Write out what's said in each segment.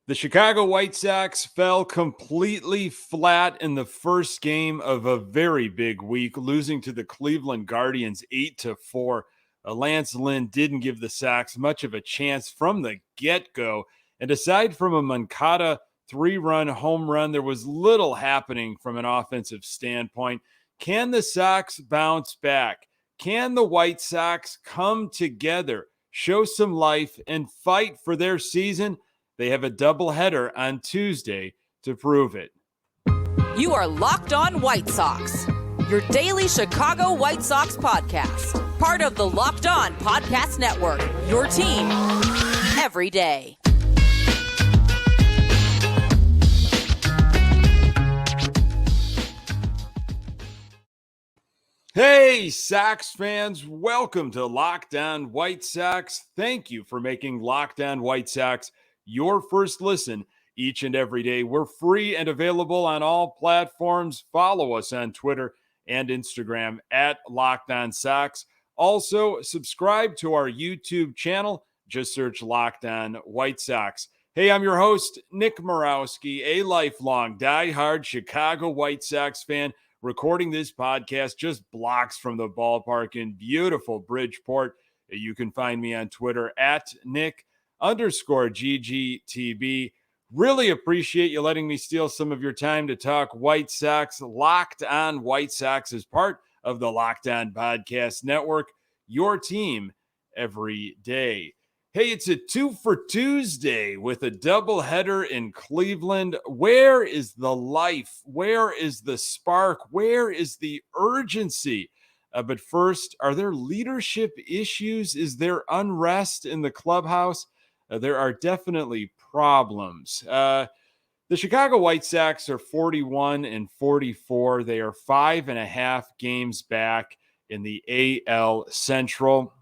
The Chicago White Sox fell completely flat in the first game of a very big week, losing to the Cleveland Guardians 8-4. Lynn didn't give the Sox much of a chance from the get-go. And aside from a Moncada 3-run home run, there was little happening from an offensive standpoint. Can the Sox bounce back? Can the White Sox come together, show some life, and fight for their season? They have a doubleheader on Tuesday to prove it. You are Locked On White Sox, your daily Chicago White Sox podcast. Part of the Locked On Podcast Network, your team every day. Hey, Sox fans, welcome to Locked On White Sox. Thank you for making Locked On White Sox your first listen each and every day. We're free and available on all platforms. Follow us on Twitter and Instagram at Locked On Sox. Also, subscribe to our YouTube channel. Just search Locked On White Sox. Hey, I'm your host, Nick Morawski, a lifelong diehard Chicago White Sox fan, recording this podcast just blocks from the ballpark in beautiful Bridgeport. You can find me on Twitter at Nick_GGTB. Really appreciate you letting me steal some of your time to talk White Sox. Locked On White Sox is part of the Locked On Podcast Network, your team every day. Hey, it's a 2 for Tuesday with a doubleheader in Cleveland. Where is the life? Where is the spark? Where is the urgency? But first, are there leadership issues? Is there unrest in the clubhouse? There are definitely problems. The Chicago White Sox are 41-44. They are 5.5 games back in the AL Central.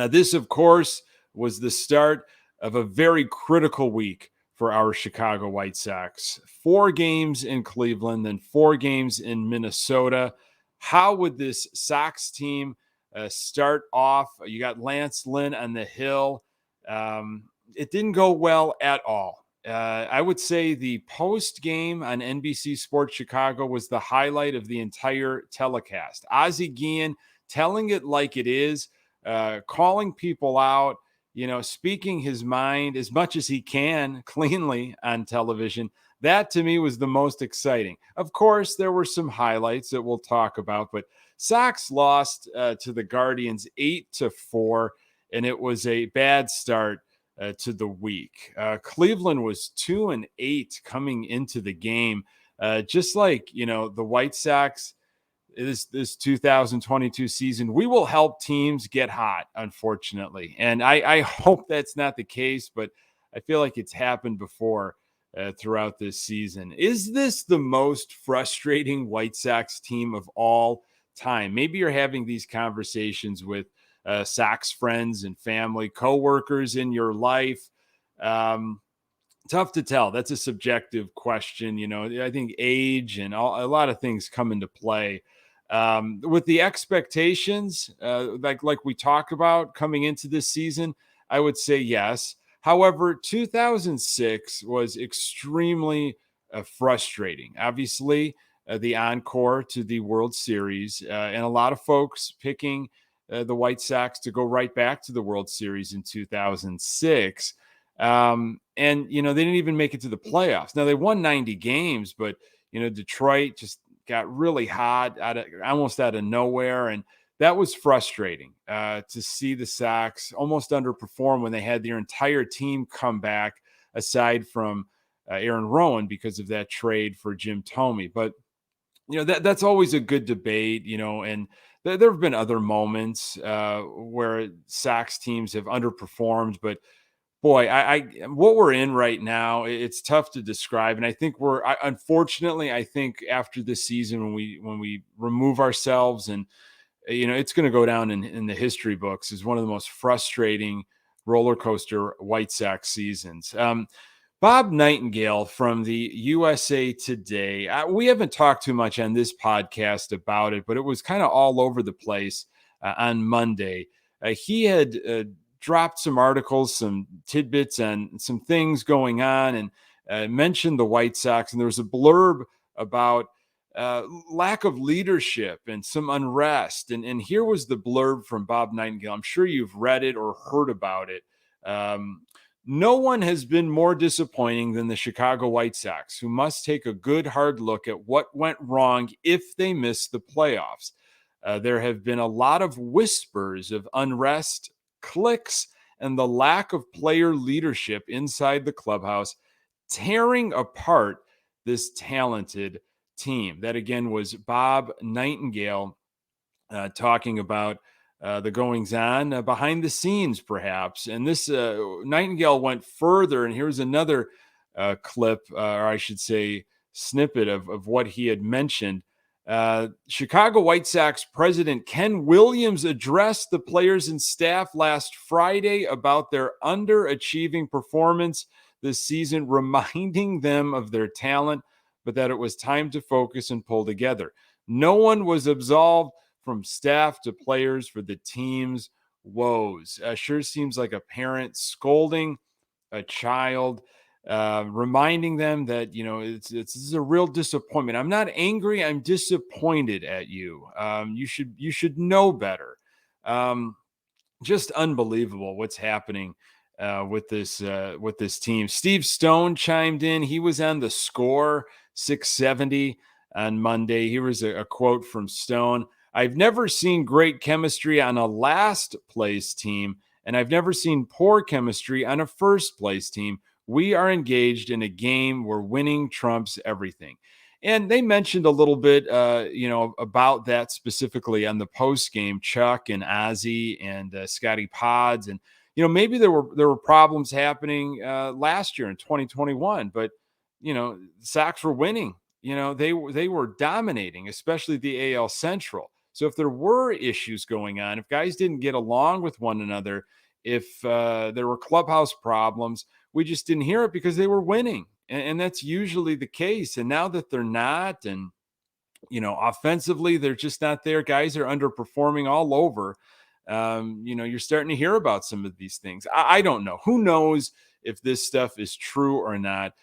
This, of course, was the start of a very critical week for our Chicago White Sox. 4 games in Cleveland, then 4 games in Minnesota. How would this Sox team start off? You got Lynn on the hill. It didn't go well at all. I would say the post game on NBC Sports Chicago was the highlight of the entire telecast. Ozzie Guillen telling it like it is, calling people out, speaking his mind as much as he can cleanly on television. That to me was the most exciting. Of course, there were some highlights that we'll talk about, but Sox lost to the Guardians 8-4, and it was a bad start to the week. Cleveland was 2-8 coming into the game, just like the White Sox. This 2022 season, we will help teams get hot, unfortunately, and I hope that's not the case, but I feel like it's happened before throughout this season. Is this the most frustrating White Sox team of all time? Maybe you're having these conversations with Sox friends and family, coworkers in your life. Tough to tell. That's a subjective question. I think age and a lot of things come into play. With the expectations, like we talked about coming into this season, I would say yes. However, 2006 was extremely frustrating. Obviously, the encore to the World Series, and a lot of folks picking the White Sox to go right back to the World Series in 2006. And, they didn't even make it to the playoffs. Now, they won 90 games, but, Detroit just got really hot almost out of nowhere. And that was frustrating to see the Sox almost underperform when they had their entire team come back, aside from Aaron Rowan, because of that trade for Jim Thome. But, that's always a good debate, and there have been other moments where Sox teams have underperformed, but boy, I what we're in right now, it's tough to describe. And I think unfortunately, I think after this season, when we remove ourselves, and it's going to go down in the history books as one of the most frustrating roller coaster White Sox seasons. Bob Nightingale from the USA Today. We haven't talked too much on this podcast about it, but it was kind of all over the place on Monday. He had dropped some articles, some tidbits, and some things going on, and mentioned the White Sox. And there was a blurb about lack of leadership and some unrest. And here was the blurb from Bob Nightingale. I'm sure you've read it or heard about it. No one has been more disappointing than the Chicago White Sox, who must take a good hard look at what went wrong if they miss the playoffs. There have been a lot of whispers of unrest, cliques, and the lack of player leadership inside the clubhouse, tearing apart this talented team. That again was Bob Nightingale talking about the goings on behind the scenes, perhaps. And this Nightingale went further. And here's another clip, or I should say, snippet of what he had mentioned. Chicago White Sox president Ken Williams addressed the players and staff last Friday about their underachieving performance this season, reminding them of their talent, but that it was time to focus and pull together. No one was absolved, from staff to players, for the team's woes. Sure seems like a parent scolding a child, reminding them that, it's a real disappointment. I'm not angry. I'm disappointed at you. You should know better. Just unbelievable what's happening with this team. Steve Stone chimed in. He was on the Score 670 on Monday. Here was a quote from Stone. I've never seen great chemistry on a last place team, and I've never seen poor chemistry on a first place team. We are engaged in a game where winning trumps everything. And they mentioned a little bit, about that specifically on the post game. Chuck and Ozzie and Scotty Pods, and maybe there were problems happening last year in 2021, but Sox were winning. They were dominating, especially the AL Central. So if there were issues going on, if guys didn't get along with one another, if there were clubhouse problems, we just didn't hear it because they were winning. And that's usually the case. And now that they're not, and, offensively, they're just not there. Guys are underperforming all over. You're starting to hear about some of these things. I don't know. Who knows if this stuff is true or not?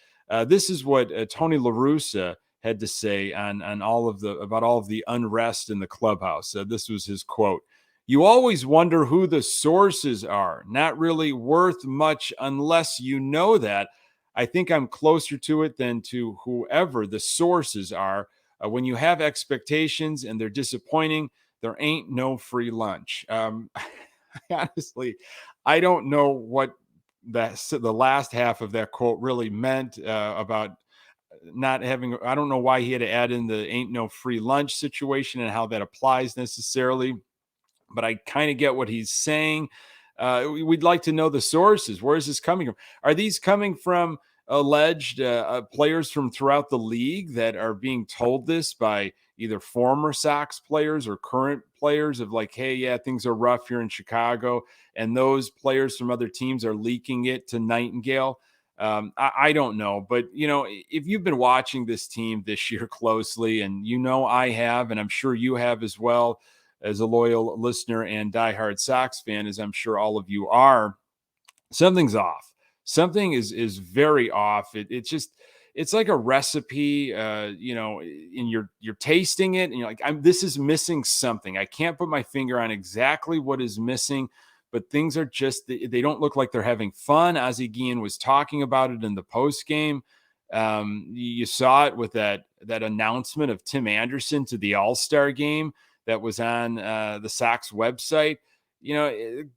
This is what Tony La Russa had to say on all of the unrest in the clubhouse. This was his quote. You always wonder who the sources are. Not really worth much unless you know that. I think I'm closer to it than to whoever the sources are. When you have expectations and they're disappointing, there ain't no free lunch. Honestly, I don't know what the last half of that quote really meant about not having. I don't know why he had to add in the ain't no free lunch situation and how that applies necessarily, but I kind of get what he's saying. We'd like to know the sources. Where is this coming from? Are these coming from alleged players from throughout the league that are being told this by either former Sox players or current players of like, hey, yeah, things are rough here in Chicago, and those players from other teams are leaking it to Nightingale? I don't know, but if you've been watching this team this year closely, and I have, and I'm sure you have as well, as a loyal listener and diehard Sox fan, as I'm sure all of you are, something's off. Something is very off. It's like a recipe, and you're tasting it and you're like, this is missing something. I can't put my finger on exactly what is missing, but things are just, they don't look like they're having fun. Ozzie Guillen was talking about it in the post game. You saw it with that announcement of Tim Anderson to the All-Star game that was on the Sox website.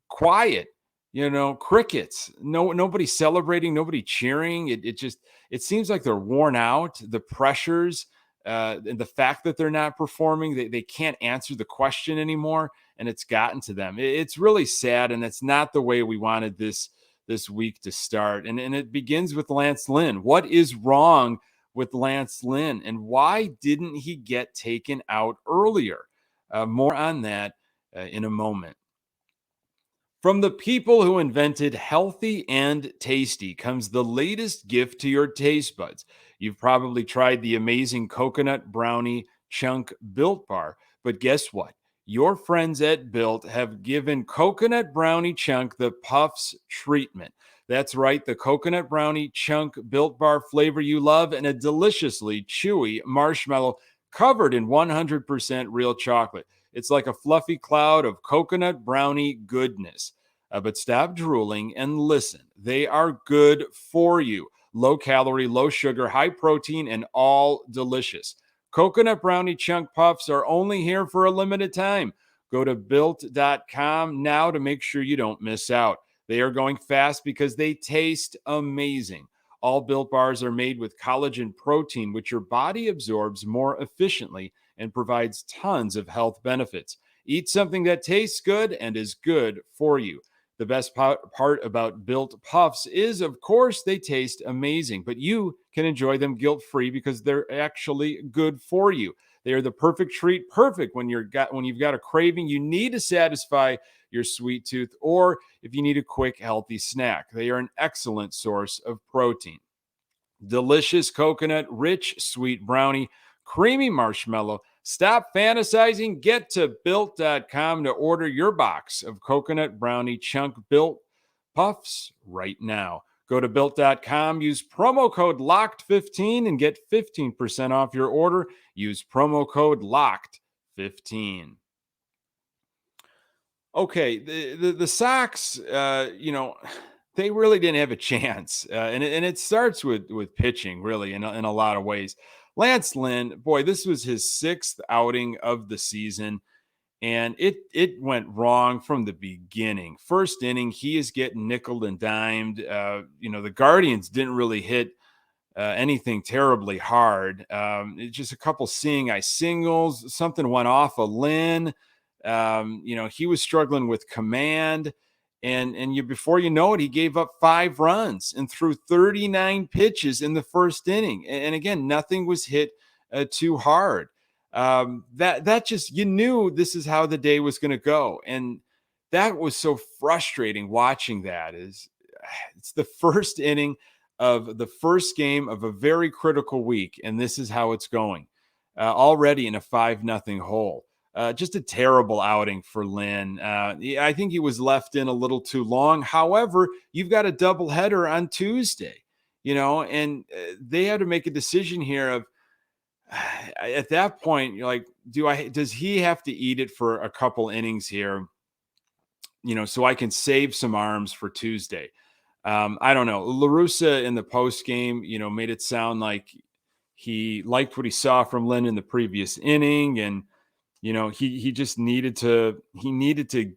Quiet. Crickets. Nobody celebrating, nobody cheering. It seems like they're worn out. The pressures, and the fact that they're not performing, they can't answer the question anymore, and it's gotten to them. It's really sad, and it's not the way we wanted this week to start. And it begins with Lance Lynn. What is wrong with Lance Lynn, and why didn't he get taken out earlier? More on that in a moment. From the people who invented healthy and tasty comes the latest gift to your taste buds. You've probably tried the amazing coconut brownie chunk Built Bar, but guess what? your friends at Built have given Coconut Brownie Chunk the Puffs treatment. That's right, the Coconut Brownie Chunk Built Bar flavor you love, and a deliciously chewy marshmallow covered in 100% real chocolate. It's like a fluffy cloud of coconut brownie goodness. But stop drooling and listen. They are good for you. Low calorie, low sugar, high protein, and all delicious. Coconut Brownie Chunk Puffs are only here for a limited time. Go to built.com now to make sure you don't miss out. They are going fast because they taste amazing. All Built bars are made with collagen protein, which your body absorbs more efficiently and provides tons of health benefits. Eat something that tastes good and is good for you. The best part about Built Puffs is, of course, they taste amazing, but you can enjoy them guilt-free because they're actually good for you. They are the perfect treat, perfect when you've got a craving you need to satisfy your sweet tooth, or if you need a quick, healthy snack. They are an excellent source of protein. Delicious coconut, rich, sweet brownie, creamy marshmallow. Stop fantasizing. Get to built.com to order your box of coconut brownie chunk Built Puffs right now. Go to built.com, use promo code LOCKED15 and get 15% off your order. Use promo code LOCKED15. Okay, the Sox, they really didn't have a chance, and it starts with pitching, really, in a lot of ways. Lance Lynn, boy, this was his sixth outing of the season, and it went wrong from the beginning. First inning, he is getting nickeled and dimed. The Guardians didn't really hit anything terribly hard. It's just a couple seeing eye singles. Something went off of Lynn. He was struggling with command, and before you know it, he gave up 5 runs and threw 39 pitches in the first inning. And again, nothing was hit too hard. That just, you knew this is how the day was going to go, and that was so frustrating watching that. It's the first inning of the first game of a very critical week, and this is how it's going. Already in a 5-0 hole. Just a terrible outing for Lynn. I think he was left in a little too long. However, you've got a doubleheader on Tuesday, and they had to make a decision here of, at that point, you're like, does he have to eat it for a couple innings here, so I can save some arms for Tuesday? I don't know. La Russa in the post game, made it sound like he liked what he saw from Lynn in the previous inning, and he just needed to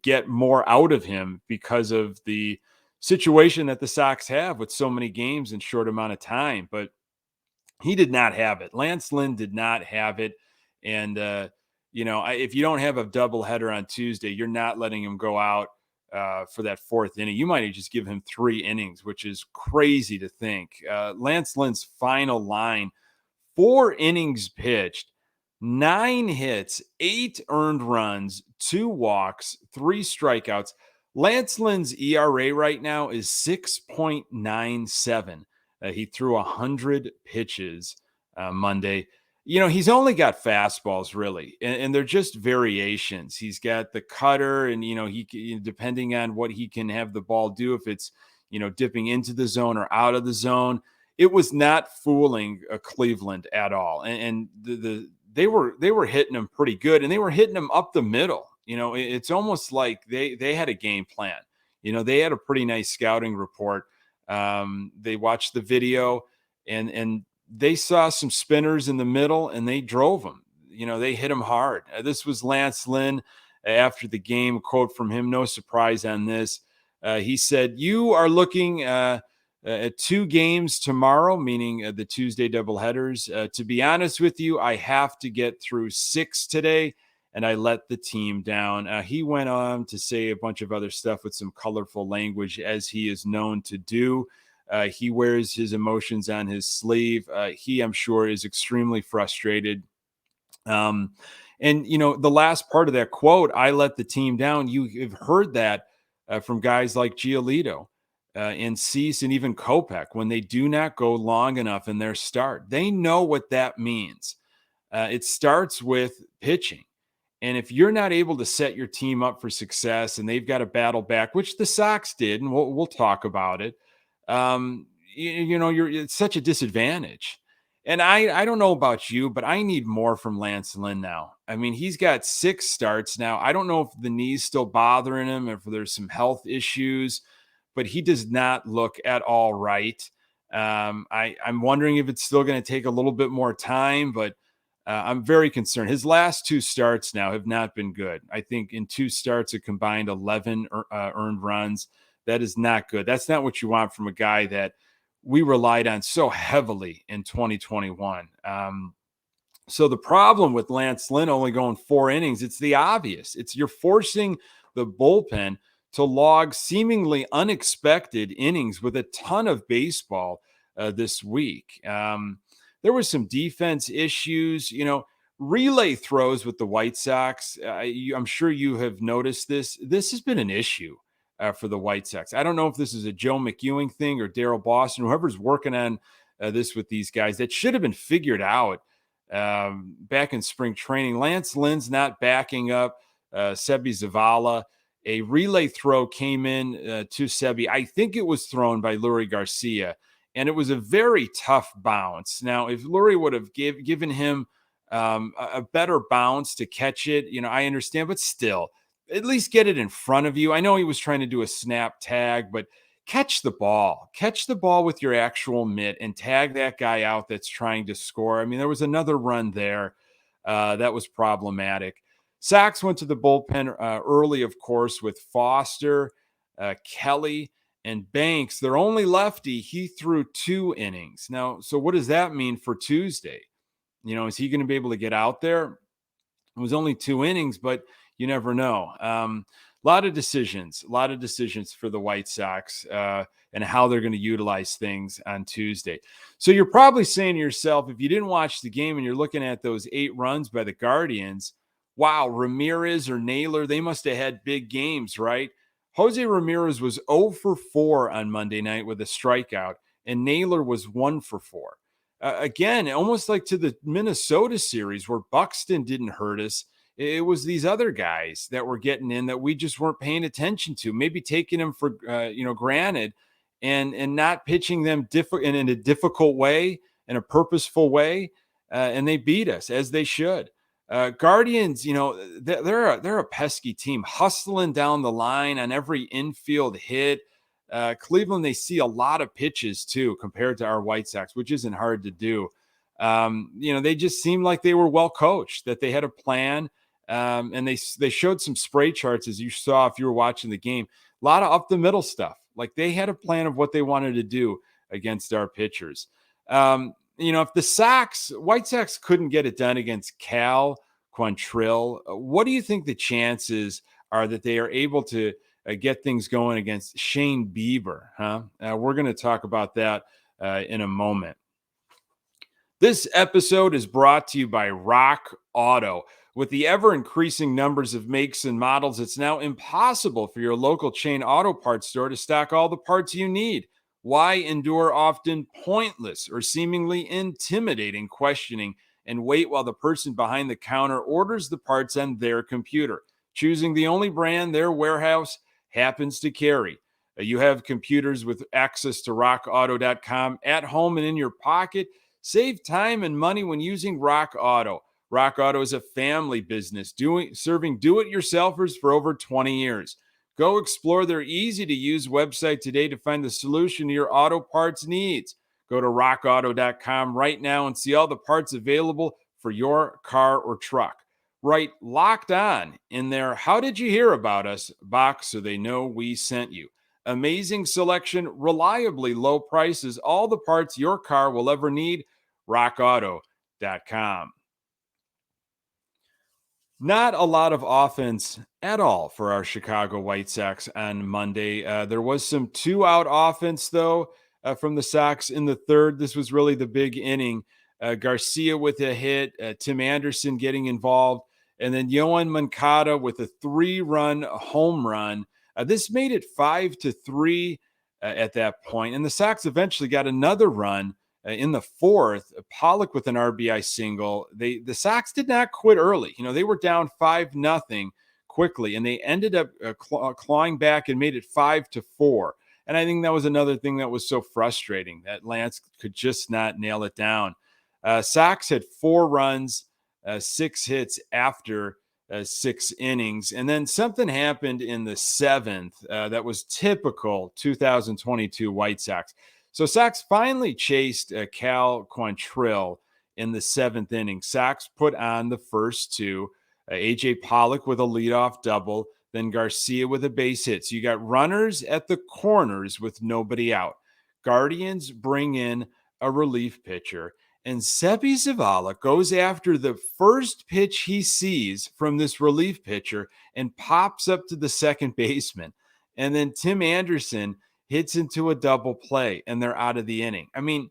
get more out of him because of the situation that the Sox have with so many games in short amount of time. But he did not have it. Lance Lynn did not have it. And, if you don't have a doubleheader on Tuesday, you're not letting him go out for that 4th inning. You might just give him 3 innings, which is crazy to think. Lance Lynn's final line, 4 innings pitched, 9 hits, 8 earned runs, 2 walks, 3 strikeouts. Lance Lynn's ERA right now is 6.97. He threw 100 pitches Monday. He's only got fastballs, really, and they're just variations. He's got the cutter, and, he depending on what he can have the ball do, if it's, dipping into the zone or out of the zone. It was not fooling Cleveland at all. And they were hitting him pretty good, and they were hitting him up the middle. It's almost like they had a game plan. They had a pretty nice scouting report. They watched the video, and they saw some spinners in the middle, and they drove them. They hit him hard. This was Lance Lynn after the game. A quote from him, no surprise on this. He said, "You are looking at 2 games tomorrow," meaning the Tuesday doubleheaders. "To be honest with you, I have to get through 6 today, and I let the team down." He went on to say a bunch of other stuff with some colorful language, as he is known to do. He wears his emotions on his sleeve. He, I'm sure, is extremely frustrated. And, the last part of that quote, "I let the team down," you've heard that from guys like Giolito, and Cease, and even Kopech, when they do not go long enough in their start. They know what that means. It starts with pitching. And if you're not able to set your team up for success and they've got to battle back, which the Sox did, and we'll talk about it, it's such a disadvantage. And I don't know about you, but I need more from Lance Lynn now. I mean, he's got 6 starts now. I don't know if the knee's still bothering him, if there's some health issues, but he does not look at all right. I'm wondering if it's still going to take a little bit more time, but I'm very concerned. His last 2 starts now have not been good. I think in 2 starts, it combined 11 earned runs. That is not good. That's not what you want from a guy that we relied on so heavily in 2021. So the problem with Lance Lynn only going 4 innings, it's the obvious. You're forcing the bullpen to log seemingly unexpected innings with a ton of baseball this week. There were some defense issues, relay throws with the White Sox. I'm sure you have noticed this. This has been an issue for the White Sox. I don't know if this is a Joe McEwing thing or Daryl Boston, whoever's working on this with these guys. That should have been figured out back in spring training. Lance Lynn's not backing up Sebi Zavala. A relay throw came in to Sebi. I think it was thrown by Lurie Garcia, and it was a very tough bounce. Now, if Lurie would have given him a better bounce to catch it, I understand, but still, at least get it in front of you. I know he was trying to do a snap tag, but catch the ball with your actual mitt and tag that guy out that's trying to score. I mean, there was another run there that was problematic. Sox went to the bullpen early, of course, with Foster, Kelly, and Banks. Their only lefty, he threw 2 innings. Now, so what does that mean for Tuesday? Is he going to be able to get out there? It was only 2 innings, but you never know. A lot of decisions for the White Sox and how they're going to utilize things on Tuesday. So you're probably saying to yourself, if you didn't watch the game and you're looking at those 8 runs by the Guardians, wow, Ramirez or Naylor, they must have had big games, right? Jose Ramirez was 0 for 4 on Monday night with a strikeout, and Naylor was 1 for 4. Again, almost like to the Minnesota series where Buxton didn't hurt us. It was these other guys that were getting in that we just weren't paying attention to, maybe taking them for, granted and not pitching them in a difficult way, in a purposeful way. And they beat us as they should. Guardians, they're a pesky team, hustling down the line on every infield hit. Cleveland, they see a lot of pitches too, compared to our White Sox, which isn't hard to do. They just seemed like they were well coached, that they had a plan. And they showed some spray charts, as you saw if you were watching the game. A lot of up the middle stuff. Like they had a plan of what they wanted to do against our pitchers. If the White Sox couldn't get it done against Cal Quantrill, what do you think the chances are that they are able to get things going against Shane Bieber? We're going to talk about that in a moment. This episode is brought to you by Rock Auto. With the ever-increasing numbers of makes and models, it's now impossible for your local chain auto parts store to stock all the parts you need. Why endure often pointless or seemingly intimidating questioning and wait while the person behind the counter orders the parts on their computer, choosing the only brand their warehouse happens to carry? You have computers with access to rockauto.com at home and in your pocket. Save time and money when using Rock Auto. Rock Auto is a family business serving do-it-yourselfers for over 20 years. Go explore their easy-to-use website today to find the solution to your auto parts needs. Go to rockauto.com right now and see all the parts available for your car or truck. Write Locked On in their How Did You Hear About Us box so they know we sent you. Amazing selection, reliably low prices, all the parts your car will ever need. rockauto.com. Not a lot of offense at all for our Chicago White Sox on Monday. There was some 2-out offense, though, from the Sox in the third. This was really the big inning. Garcia with a hit, Tim Anderson getting involved, and then Yoan Moncada with a 3-run home run. This made it 5-3 at that point, and the Sox eventually got another run In the fourth, Pollock with an RBI single. The Sox did not quit early. They were down 5-0 quickly, and they ended up clawing back and made it 5-4. And I think that was another thing that was so frustrating, that Lance could just not nail it down. Sox had 4 runs, 6 hits after 6 innings. And then something happened in the 7th that was typical 2022 White Sox. So Sox finally chased Cal Quantrill in the 7th inning. Sox put on the first 2. A.J. Pollock with a leadoff double, then Garcia with a base hit. So you got runners at the corners with nobody out. Guardians bring in a relief pitcher, and Sebi Zavala goes after the first pitch he sees from this relief pitcher and pops up to the second baseman. And then Tim Anderson hits into a double play, and they're out of the inning. I mean,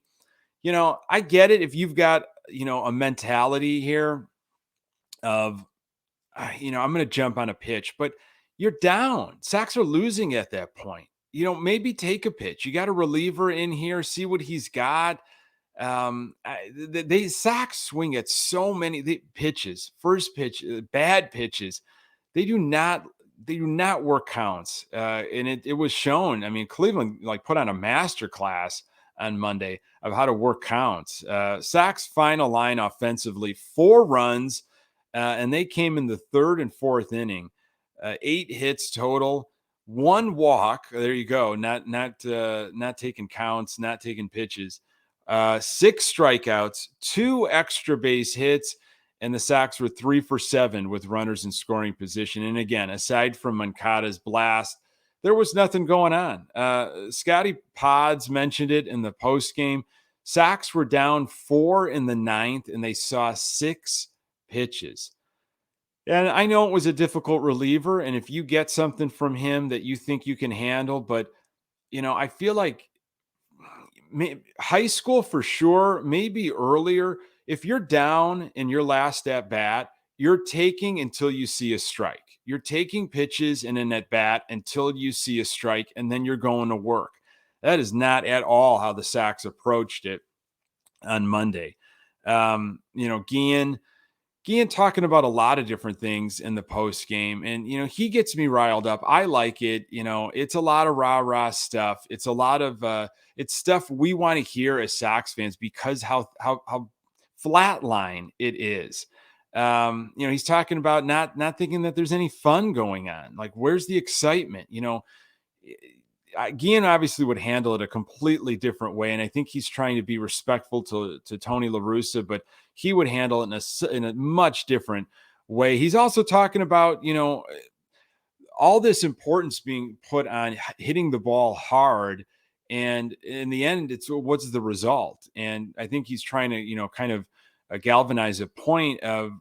I get it if you've got, a mentality here of, I'm going to jump on a pitch, but you're down. Sox are losing at that point. Maybe take a pitch. You got a reliever in here, see what he's got. They Sox swing at so many pitches, first pitch, bad pitches. They do not work counts. And it was shown. I mean, Cleveland put on a master class on Monday of how to work counts. Sox final line offensively, 4 runs, and they came in the 3rd and 4th inning. 8 hits total, 1 walk. There you go. Not taking counts, not taking pitches. 6 strikeouts, 2 extra base hits, and the Sox were 3 for 7 with runners in scoring position. And again, aside from Moncada's blast, there was nothing going on. Scotty Pods mentioned it in the postgame. Sox were down 4 in the 9th, and they saw 6 pitches. And I know it was a difficult reliever, and if you get something from him that you think you can handle, but, I feel like high school for sure, maybe earlier, if you're down in your last at bat, you're taking until you see a strike. You're taking pitches in an at bat until you see a strike, and then you're going to work. That is not at all how the Sox approached it on Monday. Guillen talking about a lot of different things in the post game, and he gets me riled up. I like it. It's a lot of rah-rah stuff. It's a lot of it's stuff we want to hear as Sox fans because how flatline it is. He's talking about not thinking that there's any fun going on. Like, where's the excitement? Guillen obviously would handle it a completely different way, and I think he's trying to be respectful to Tony La Russa, but he would handle it in a much different way. He's also talking about, all this importance being put on hitting the ball hard, and in the end, it's what's the result. And I think he's trying to, kind of galvanize a point of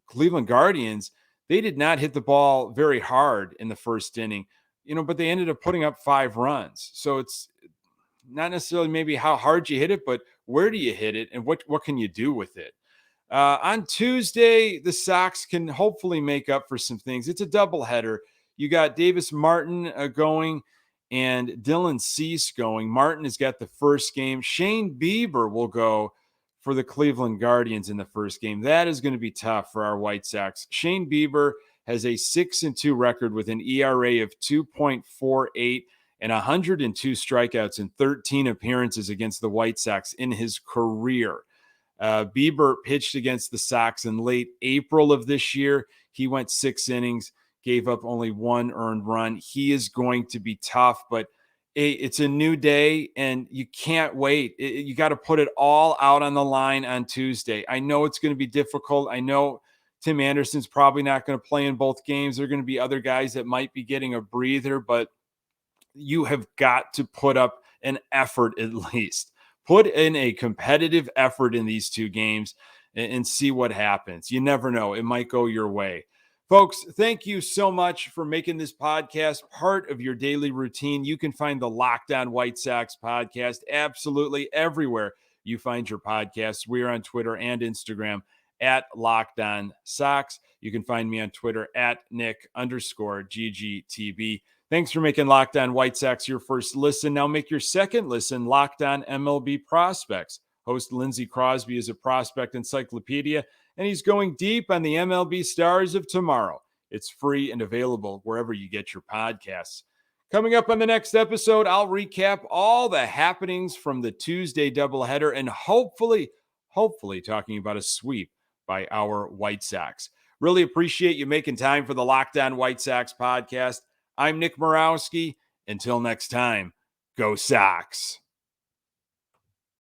Cleveland Guardians. They did not hit the ball very hard in the first inning. But they ended up putting up 5 runs. So it's not necessarily maybe how hard you hit it, but where do you hit it and what can you do with it? On Tuesday, the Sox can hopefully make up for some things. It's a doubleheader. You got Davis Martin going and Dylan Cease going. Martin has got the first game. Shane Bieber will go for the Cleveland Guardians in the first game. That is going to be tough for our White Sox. Shane Bieber has a 6-2 record with an ERA of 2.48 and 102 strikeouts in 13 appearances against the White Sox in his career. Bieber pitched against the Sox in late April of this year. He went 6 innings, gave up only 1 earned run. He is going to be tough, but it's a new day and you can't wait. You got to put it all out on the line on Tuesday. I know it's going to be difficult. I know Tim Anderson's probably not going to play in both games. There are going to be other guys that might be getting a breather, but you have got to put up an effort at least. Put in a competitive effort in these 2 games and see what happens. You never know. It might go your way. Folks, thank you so much for making this podcast part of your daily routine. You can find the Locked On White Sox podcast absolutely everywhere you find your podcasts. We are on Twitter and Instagram at Locked On Sox. You can find me on Twitter at Nick_GGTB. Thanks for making Locked On White Sox your first listen. Now make your second listen Locked On MLB Prospects, Host Lindsey Crosby is a prospect encyclopedia, and he's going deep on the MLB stars of tomorrow. It's free and available wherever you get your podcasts. Coming up on the next episode, I'll recap all the happenings from the Tuesday doubleheader and hopefully talking about a sweep by our White Sox. Really appreciate you making time for the Locked On White Sox podcast. I'm Nick Morawski. Until next time, go Sox.